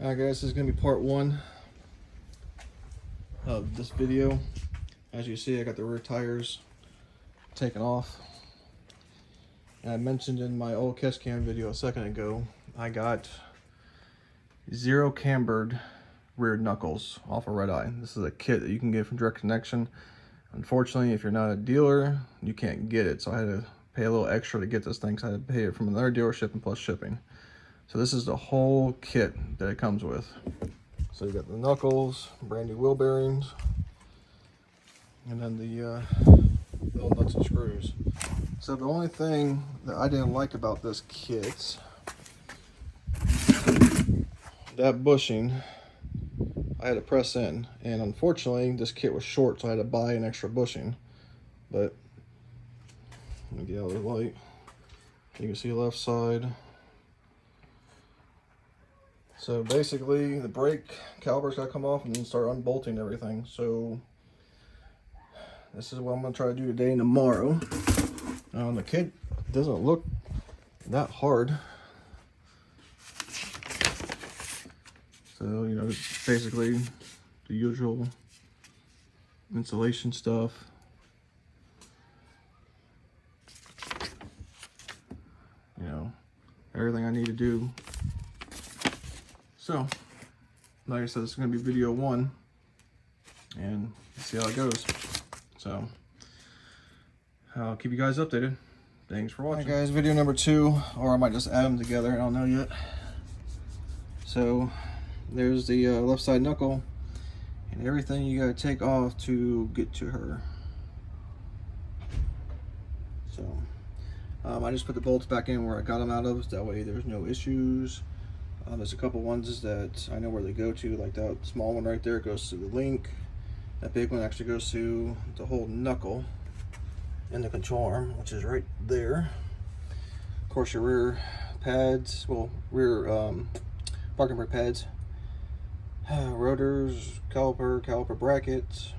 Alright guys, this is going to be part one of this video. As you see, I got the rear tires taken off. And I mentioned in my old catch cam video a second ago, I got 0 cambered rear knuckles off a Red Eye. This is a kit that you can get from Direct Connection. Unfortunately, if you're not a dealer, you can't get it. So I had to pay a little extra to get this thing, so I had to pay it from another dealership and plus shipping. So this is the whole kit that it comes with. So you got the knuckles, brand new wheel bearings, and then the little nuts and screws. So the only thing that I didn't like about this kit, that bushing, I had to press in, and unfortunately this kit was short, so I had to buy an extra bushing. But let me get out of the light. You can see left side. So basically the brake caliper's got to come off and then start unbolting everything. So this is what I'm going to try to do today and tomorrow. The kit doesn't look that hard. So, you know, it's basically the usual insulation stuff. You know, everything I need to do. So, like I said, this is going to be video one, and see how it goes. So, I'll keep you guys updated. Thanks for watching. Alright guys, video number 2, or I might just add them together, I don't know yet. So, there's the left side knuckle, and everything you got to take off to get to her. So, I just put the bolts back in where I got them out of, so that way there's no issues. There's a couple ones that I know where they go to, like that small one right there goes to the link. That big one actually goes to the whole knuckle and the control arm, which is right there. Of course, your rear pads, well, rear parking brake pads, rotors, caliper brackets,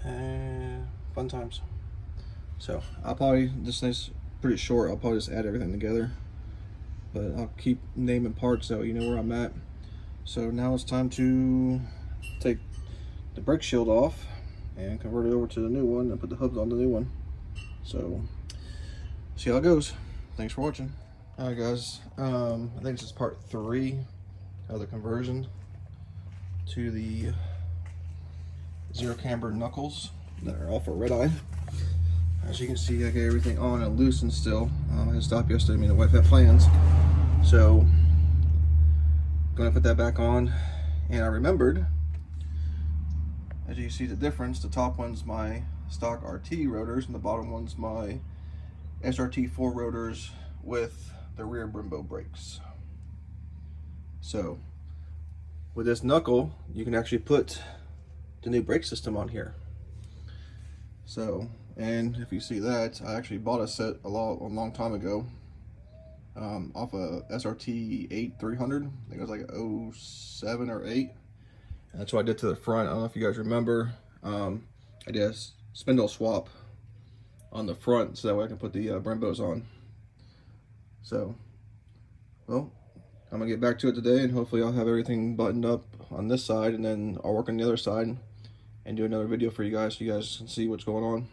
fun times. So I'll probably, this thing's pretty short, I'll probably just add everything together. But I'll keep naming parts so you know where I'm at. So now it's time to take the brake shield off and convert it over to the new one and put the hubs on the new one. So see how it goes. Thanks for watching. Alright guys, I think this is part 3 of the conversion to the 0 camber knuckles that are off a Red Eye. As you can see, I got everything on and loosened still. I had to stop yesterday, I mean, the wife had plans. So, gonna put that back on. And I remembered, as you see the difference, the top one's my stock RT rotors and the bottom one's my SRT 4 rotors with the rear Brembo brakes. So, with this knuckle, you can actually put the new brake system on here. So, and if you see that, I actually bought a set a long time ago off a SRT 8300. I think it was like 07 or 8. And that's what I did to the front. I don't know if you guys remember. I did a spindle swap on the front so that way I can put the Brembos on. So, well, I'm gonna get back to it today, and hopefully I'll have everything buttoned up on this side, and then I'll work on the other side and do another video for you guys so you guys can see what's going on.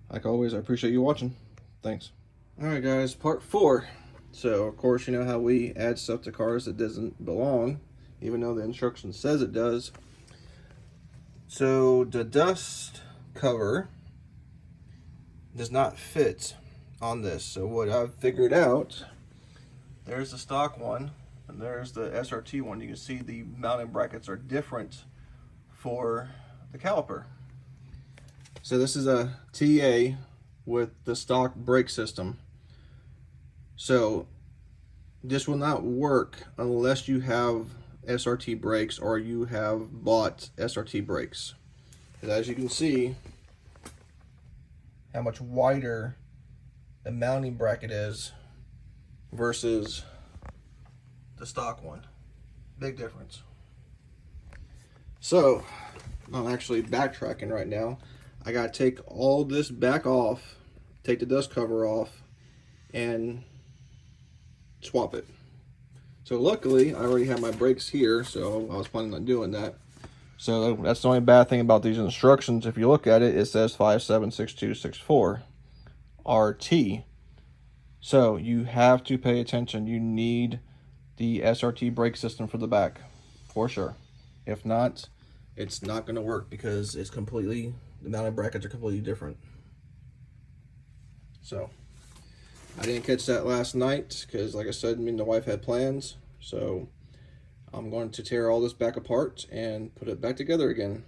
Like always, I appreciate you watching. Thanks. Alright guys, part 4. So, of course, you know how we add stuff to cars that doesn't belong, even though the instruction says it does. So, the dust cover does not fit on this. So what I've figured out, there's the stock one, and there's the SRT one. You can see the mounting brackets are different for the caliper. So this is a TA with the stock brake system. So this will not work unless you have SRT brakes or you have bought SRT brakes. And as you can see, how much wider the mounting bracket is versus the stock one. Big difference. So I'm actually backtracking right now. I gotta take all this back off, take the dust cover off, and swap it. So luckily, I already have my brakes here, so I was planning on doing that. So that's the only bad thing about these instructions. If you look at it, it says 576264 RT. So you have to pay attention. You need the SRT brake system for the back, for sure. If not, it's not going to work because it's completely, the mounting brackets are completely different. So I didn't catch that last night because, like I said, me and the wife had plans. So I'm going to tear all this back apart and put it back together again.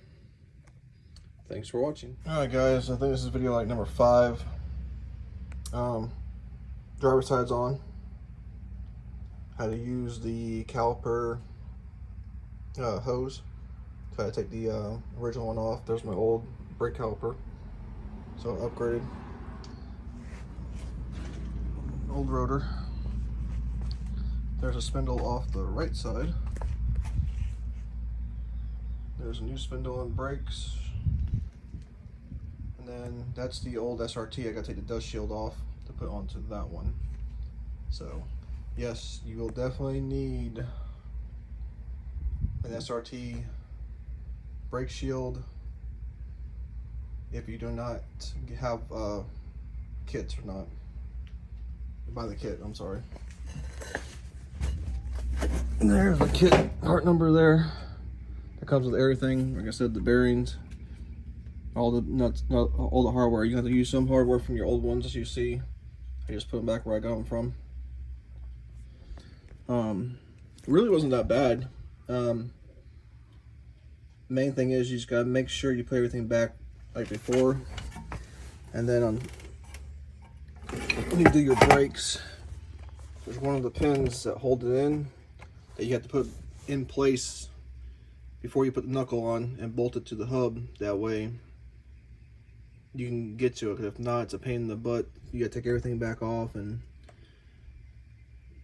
Thanks for watching. Alright guys, I think this is video like number 5. Driver side's on. How to use the caliper hose. So I had to take the original one off. There's my old brake caliper. So upgraded. Old rotor. There's a spindle off the right side. There's a new spindle on brakes. And then that's the old SRT. I gotta take the dust shield off to put onto that one. So yes, you will definitely need an SRT brake shield if you do not have kits or not. Buy the kit, I'm sorry. And there's the kit part number there. That comes with everything. Like I said, the bearings, all the nuts, all the hardware. You have to use some hardware from your old ones, as you see. I just put them back where I got them from. It really wasn't that bad. Main thing is you just gotta make sure you put everything back like before, and then when you do your brakes, there's one of the pins that hold it in that you have to put in place before you put the knuckle on and bolt it to the hub. That way you can get to it, because if not, it's a pain in the butt. You gotta take everything back off and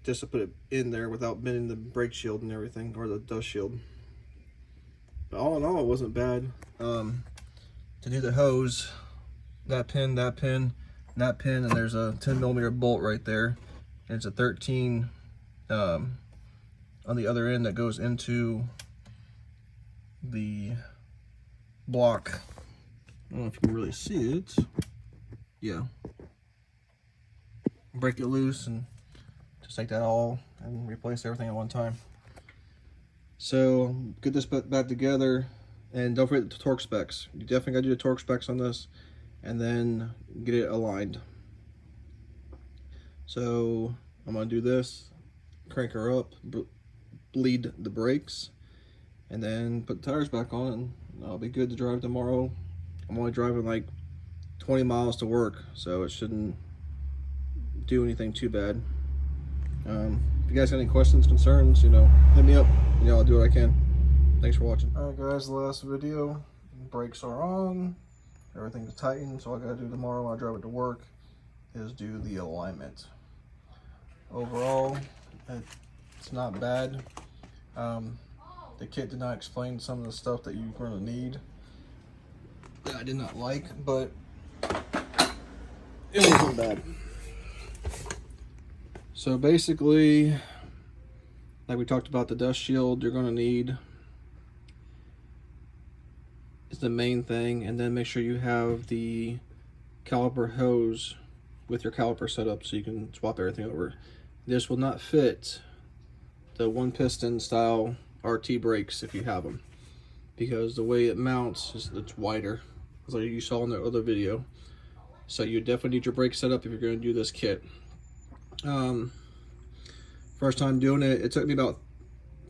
just to put it in there without bending the brake shield and everything, or the dust shield. But all in all, it wasn't bad. To do the hose, that pin, that pin, that pin, and there's a 10mm bolt right there. And it's a 13 on the other end that goes into the block. I don't know if you can really see it. Yeah. Break it loose and just take that all and replace everything at one time. So get this back together, and don't forget the torque specs. You definitely gotta do the torque specs on this, and then get it aligned. So I'm gonna do this, crank her up, bleed the brakes, and then put the tires back on, and I'll be good to drive tomorrow. I'm only driving like 20 miles to work, so it shouldn't do anything too bad. If you guys have any questions, concerns, hit me up. I'll do what I can. Thanks for watching. All right, guys, the last video. Brakes are on. Everything's tightened. So all I gotta do tomorrow when I drive it to work is do the alignment. Overall, it's not bad. The kit did not explain some of the stuff that you're going to need that I did not like, but it wasn't bad. So basically, like we talked about, the dust shield you're going to need is the main thing, and then make sure you have the caliper hose with your caliper set up so you can swap everything over. This will not fit the one piston style RT brakes if you have them, because the way it mounts is it's wider, as like you saw in the other video. So you definitely need your brake set up if you're going to do this kit. First time doing it, it took me about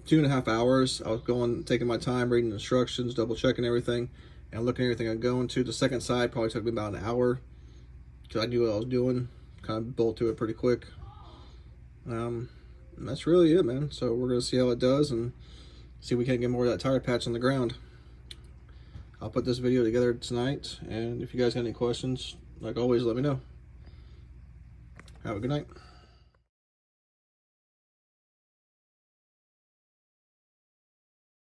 2.5 hours. I was taking my time, reading the instructions, double checking everything, and looking at everything I'm going to. The second side probably took me about an hour, because I knew what I was doing. Kind of bolt to it pretty quick. And that's really it, man. So we're gonna see how it does and see if we can't get more of that tire patch on the ground. I'll put this video together tonight, and if you guys have any questions, like always, let me know. Have a good night.